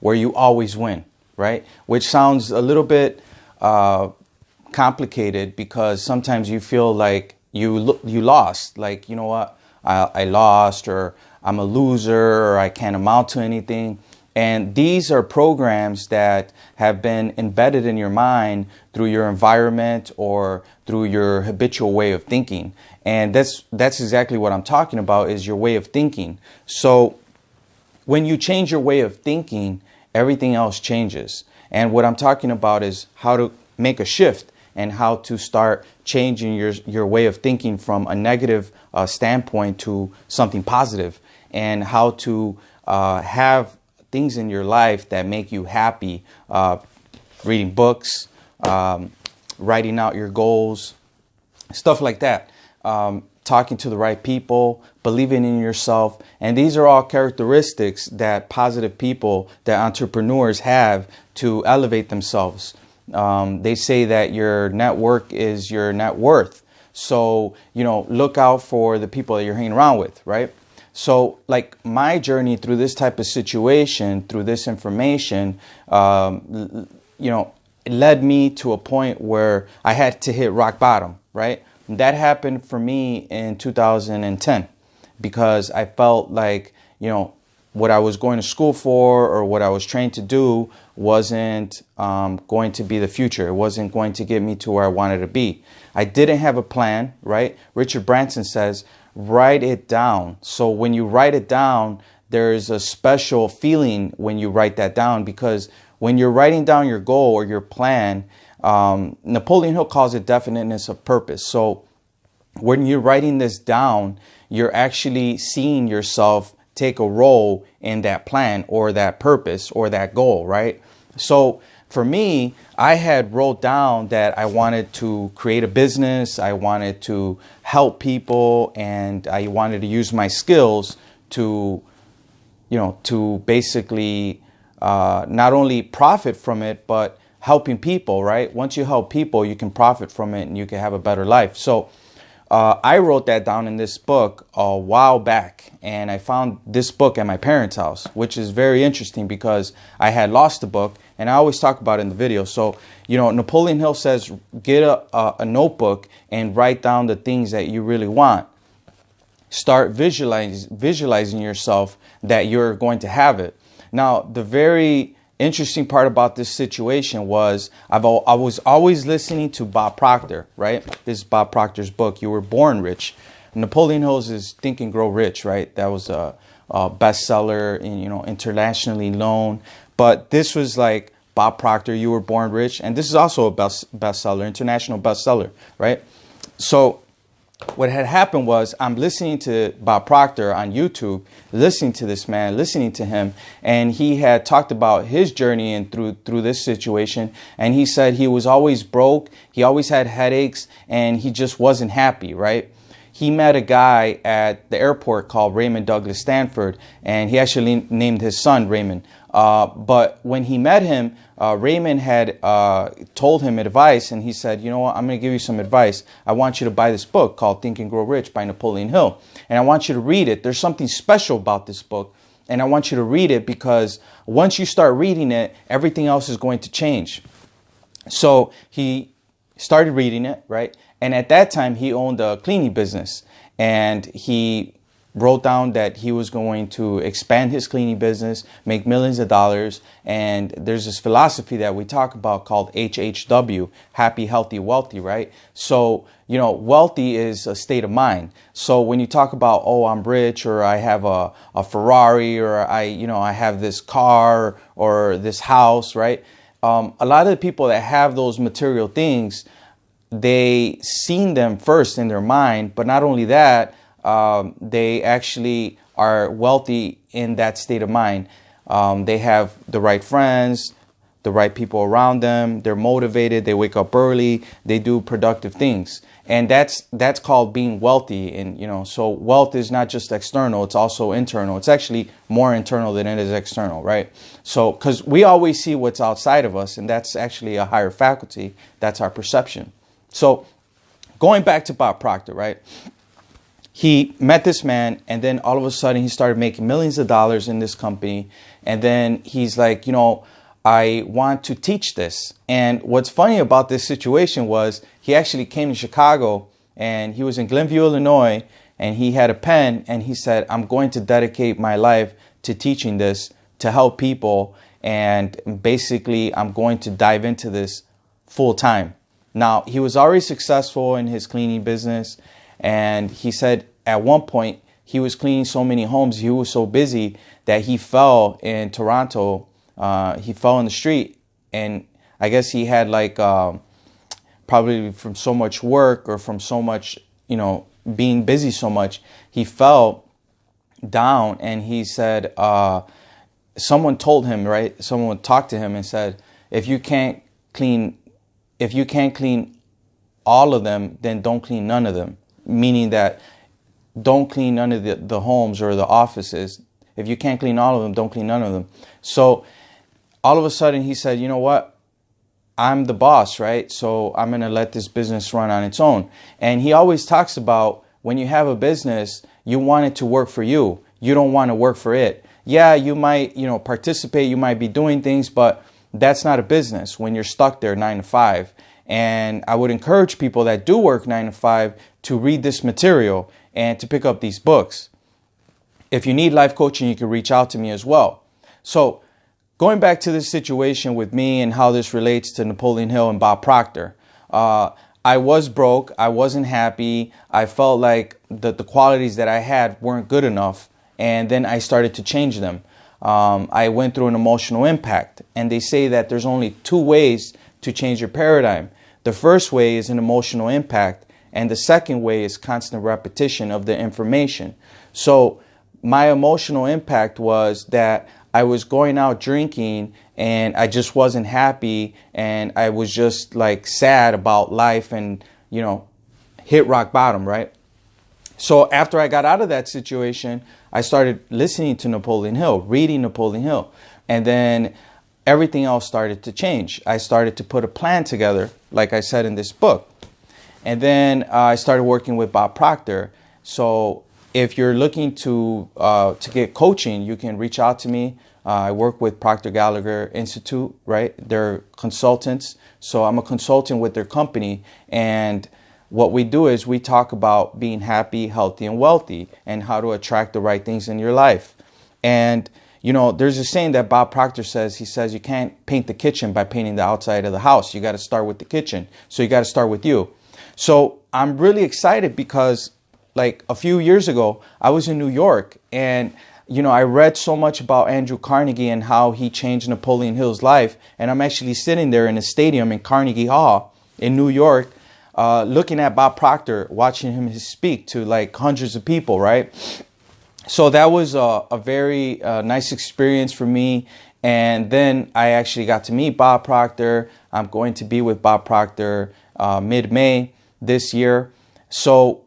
where you always win, right? Which sounds a little bit complicated, because sometimes you feel like you lost, like, you know what, I lost, or I'm a loser, or I can't amount to anything. And these are programs that have been embedded in your mind through your environment or through your habitual way of thinking. And that's exactly what I'm talking about, is your way of thinking. So when you change your way of thinking, everything else changes. And what I'm talking about is how to make a shift and how to start changing your way of thinking from a negative standpoint to something positive, and how to have things in your life that make you happy, reading books, writing out your goals, stuff like that, talking to the right people, believing in yourself. And these are all characteristics that positive people, that entrepreneurs have to elevate themselves. They say that your network is your net worth. So, you know, look out for the people that you're hanging around with, right? So like my journey through this type of situation, through this information, you know, it led me to a point where I had to hit rock bottom, right? And that happened for me in 2010, because I felt like, you know, what I was going to school for, or what I was trained to do, wasn't going to be the future. It wasn't going to get me to where I wanted to be. I didn't have a plan, right? Richard Branson says, write it down. So when you write it down, there's a special feeling when you write that down, because when you're writing down your goal or your plan, Napoleon Hill calls it definiteness of purpose. So when you're writing this down, you're actually seeing yourself take a role in that plan or that purpose or that goal, right? So for me, I had wrote down that I wanted to create a business, I wanted to help people, and I wanted to use my skills to, you know, to basically not only profit from it, but helping people, right? Once you help people, you can profit from it and you can have a better life. So I wrote that down in this book a while back, and I found this book at my parents' house, which is very interesting because I had lost the book, and I always talk about it in the video. So, you know, Napoleon Hill says, get a notebook and write down the things that you really want. Start visualizing yourself that you're going to have it. Now, the very interesting part about this situation was I was always listening to Bob Proctor, right? This is Bob Proctor's book, You Were Born Rich. Napoleon Hill's is Think and Grow Rich, right? That was a bestseller, and, you know, internationally known. But this was like Bob Proctor, You Were Born Rich, and this is also a bestseller, international bestseller, right? So what had happened was I'm listening to Bob Proctor on YouTube, listening to this man, listening to him, and he had talked about his journey and through this situation, and he said he was always broke, he always had headaches, and he just wasn't happy, right? He met a guy at the airport called Raymond Douglas Stanford, and he actually named his son Raymond. But when he met him, Raymond had told him advice, and he said, you know what, I'm going to give you some advice. I want you to buy this book called Think and Grow Rich by Napoleon Hill. And I want you to read it. There's something special about this book, and I want you to read it because once you start reading it, everything else is going to change. So he started reading it, right? And at that time, he owned a cleaning business, and he wrote down that he was going to expand his cleaning business, make millions of dollars. And there's this philosophy that we talk about called HHW, happy, healthy, wealthy, right? So, you know, wealthy is a state of mind. So when you talk about, oh, I'm rich, or I have a Ferrari, or I have this car or this house, right? A lot of the people that have those material things, they seen them first in their mind, but not only that, they actually are wealthy in that state of mind. They have the right friends, the right people around them. They're motivated. They wake up early. They do productive things. And that's called being wealthy. And, you know, so wealth is not just external. It's also internal. It's actually more internal than it is external, right? So, because we always see what's outside of us, and that's actually a higher faculty. That's our perception. So going back to Bob Proctor, right? he met this man, and then all of a sudden he started making millions of dollars in this company. And then he's like, you know, I want to teach this. And what's funny about this situation was he actually came to Chicago, and he was in Glenview, Illinois, and he had a pen, and he said, I'm going to dedicate my life to teaching this to help people. And basically, I'm going to dive into this full time. Now, he was already successful in his cleaning business. And he said at one point he was cleaning so many homes, he was so busy that he fell in Toronto. He fell in the street, and I guess he had like probably from so much work or from so much, you know, being busy so much, he fell down. And he said, someone told him, right? Someone talked to him and said, if you can't clean all of them, then don't clean none of them. Meaning that don't clean none of the homes or the offices. If you can't clean all of them, don't clean none of them. So all of a sudden he said, you know what? I'm the boss, right? So I'm going to let this business run on its own. And he always talks about when you have a business, you want it to work for you. You don't want to work for it. Yeah, you might, you know, participate. You might be doing things, but that's not a business when you're stuck there 9 to 5. And I would encourage people that do work 9 to 5 to read this material and to pick up these books. If you need life coaching, you can reach out to me as well. So going back to this situation with me and how this relates to Napoleon Hill and Bob Proctor, I was broke. I wasn't happy. I felt like the qualities that I had weren't good enough. And then I started to change them. I went through an emotional impact. And they say that there's only 2 ways to change your paradigm. The first way is an emotional impact, and the second way is constant repetition of the information. So my emotional impact was that I was going out drinking and I just wasn't happy, and I was just like sad about life and, you know, hit rock bottom, right? So after I got out of that situation, I started listening to Napoleon Hill, reading Napoleon Hill, and then everything else started to change. I started to put a plan together, like I said in this book. And then I started working with Bob Proctor. So if you're looking to get coaching, you can reach out to me. I work with Proctor Gallagher Institute, right? They're consultants. So I'm a consultant with their company. And what we do is we talk about being happy, healthy, and wealthy, and how to attract the right things in your life. And you know, there's a saying that Bob Proctor says. He says you can't paint the kitchen by painting the outside of the house. You got to start with the kitchen. So you got to start with you. So I'm really excited because like a few years ago, I was in New York, and you know, I read so much about Andrew Carnegie and how he changed Napoleon Hill's life. And I'm actually sitting there in a stadium in Carnegie Hall in New York, looking at Bob Proctor, watching him speak to like hundreds of people, right? So that was a very nice experience for me. And then I actually got to meet Bob Proctor. I'm going to be with Bob Proctor mid-May this year. So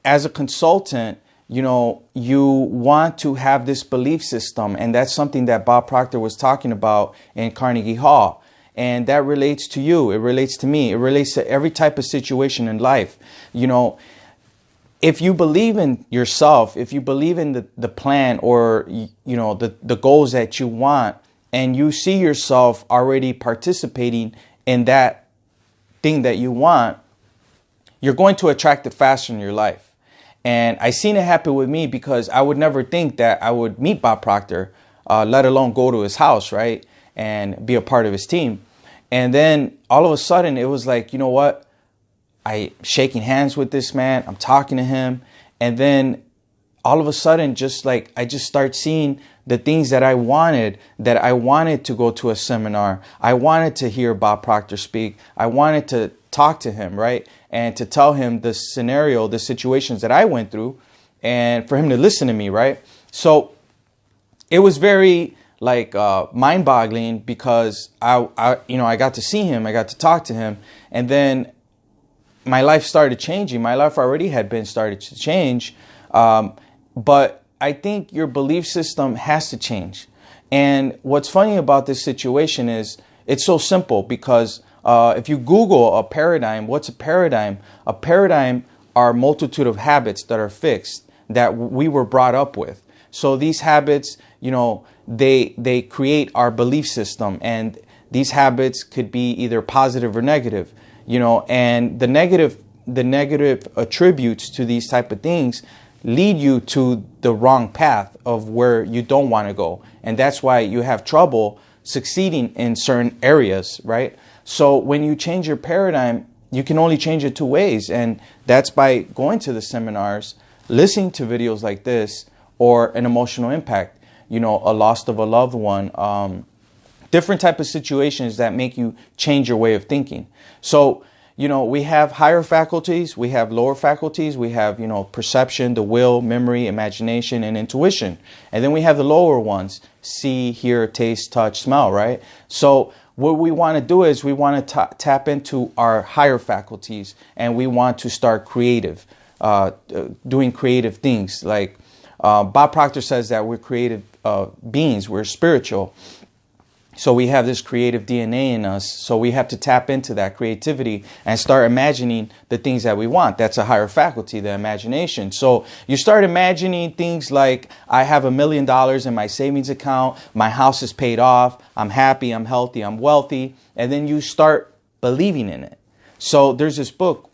as a consultant, you know, you want to have this belief system. And that's something that Bob Proctor was talking about in Carnegie Hall. And that relates to you. It relates to me. It relates to every type of situation in life. You know, if you believe in yourself, if you believe in the plan or, you know, the goals that you want, and you see yourself already participating in that thing that you want, you're going to attract it faster in your life. And I seen it happen with me because I would never think that I would meet Bob Proctor, let alone go to his house, right, and be a part of his team. And then all of a sudden it was like, you know what? I shaking hands with this man. I'm talking to him. And then all of a sudden, just like I just start seeing the things that I wanted to go to a seminar. I wanted to hear Bob Proctor speak. I wanted to talk to him, right? And to tell him the scenario, the situations that I went through, and for him to listen to me, right? So it was very like mind-boggling because I got to see him, I got to talk to him, and then my life started changing. My life already had been started to change, but I think your belief system has to change. And what's funny about this situation is it's so simple because if you Google a paradigm, what's a paradigm? A paradigm are a multitude of habits that are fixed that we were brought up with. So these habits, you know, they create our belief system, and these habits could be either positive or negative, you know, and the negative attributes to these type of things lead you to the wrong path of where you don't want to go. And that's why you have trouble succeeding in certain areas, right? So when you change your paradigm, you can only change it two ways. And that's by going to the seminars, listening to videos like this, or an emotional impact, you know, a loss of a loved one, different type of situations that make you change your way of thinking. So, you know, we have higher faculties, we have lower faculties, we have, you know, perception, the will, memory, imagination, and intuition. And then we have the lower ones, see, hear, taste, touch, smell, right? So what we want to do is we want to tap into our higher faculties, and we want to start doing creative things. Like Bob Proctor says that we're creative beings, we're spiritual. So we have this creative DNA in us. So we have to tap into that creativity and start imagining the things that we want. That's a higher faculty, the imagination. So you start imagining things like, I have $1 million in my savings account. My house is paid off. I'm happy. I'm healthy. I'm wealthy. And then you start believing in it. So there's this book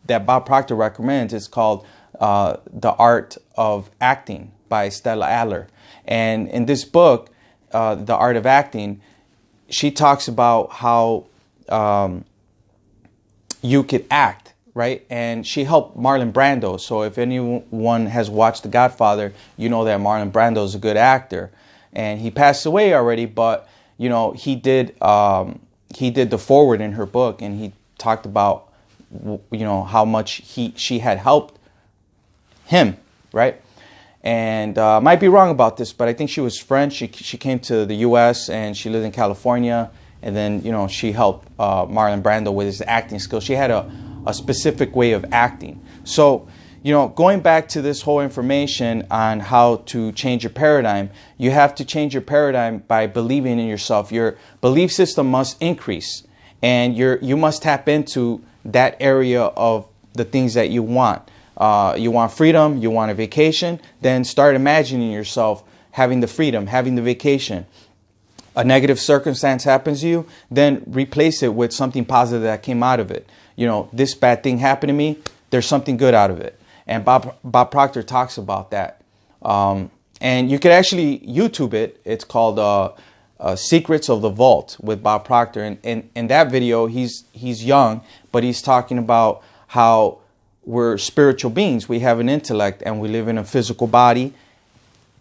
that Bob Proctor recommends. It's called The Art of Acting by Stella Adler. And in this book, The Art of Acting, she talks about how you could act, right? And she helped Marlon Brando. So if anyone has watched The Godfather, you know that Marlon Brando is a good actor. And he passed away already, but, you know, he did the foreword in her book, and he talked about, you know, how much she had helped him, right? And I might be wrong about this, but I think she was French. She came to the U.S. and she lived in California. And then, you know, she helped Marlon Brando with his acting skills. She had a specific way of acting. So, you know, going back to this whole information on how to change your paradigm, you have to change your paradigm by believing in yourself. Your belief system must increase, and you must tap into that area of the things that you want. You want freedom, you want a vacation, then start imagining yourself having the freedom, having the vacation. A negative circumstance happens to you, then replace it with something positive that came out of it. You know, this bad thing happened to me, there's something good out of it. And Bob Proctor talks about that. And you could actually YouTube it. It's called Secrets of the Vault with Bob Proctor. And in that video, he's young, but he's talking about how we're spiritual beings. We have an intellect, and we live in a physical body,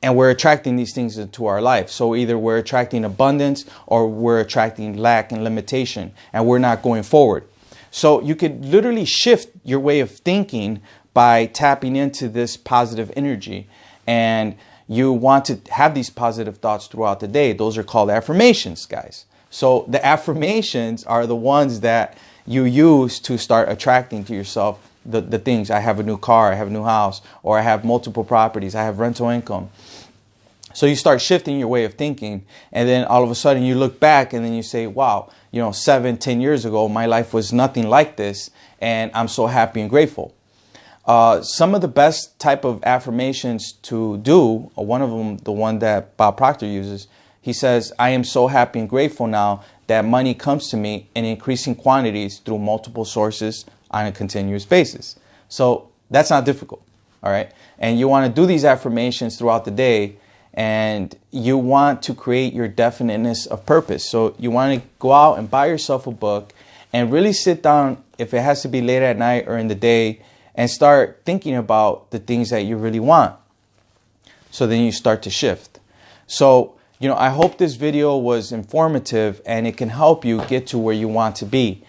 and we're attracting these things into our life. So either we're attracting abundance, or we're attracting lack and limitation, and we're not going forward. So you could literally shift your way of thinking by tapping into this positive energy. And you want to have these positive thoughts throughout the day. Those are called affirmations, guys. So the affirmations are the ones that you use to start attracting to yourself the things. I have a new car, I have a new house, or I have multiple properties, I have rental income. So you start shifting your way of thinking, and then all of a sudden you look back and then you say, wow, you know, 7-10 years ago, my life was nothing like this, and I'm so happy and grateful. Some of the best type of affirmations to do, one of them, the one that Bob Proctor uses, he says, I am so happy and grateful now that money comes to me in increasing quantities through multiple sources on a continuous basis. So that's not difficult, all right? And you want to do these affirmations throughout the day, and you want to create your definiteness of purpose. So you want to go out and buy yourself a book and really sit down, if it has to be late at night or in the day, and start thinking about the things that you really want. So then you start to shift. So, you know, I hope this video was informative and it can help you get to where you want to be.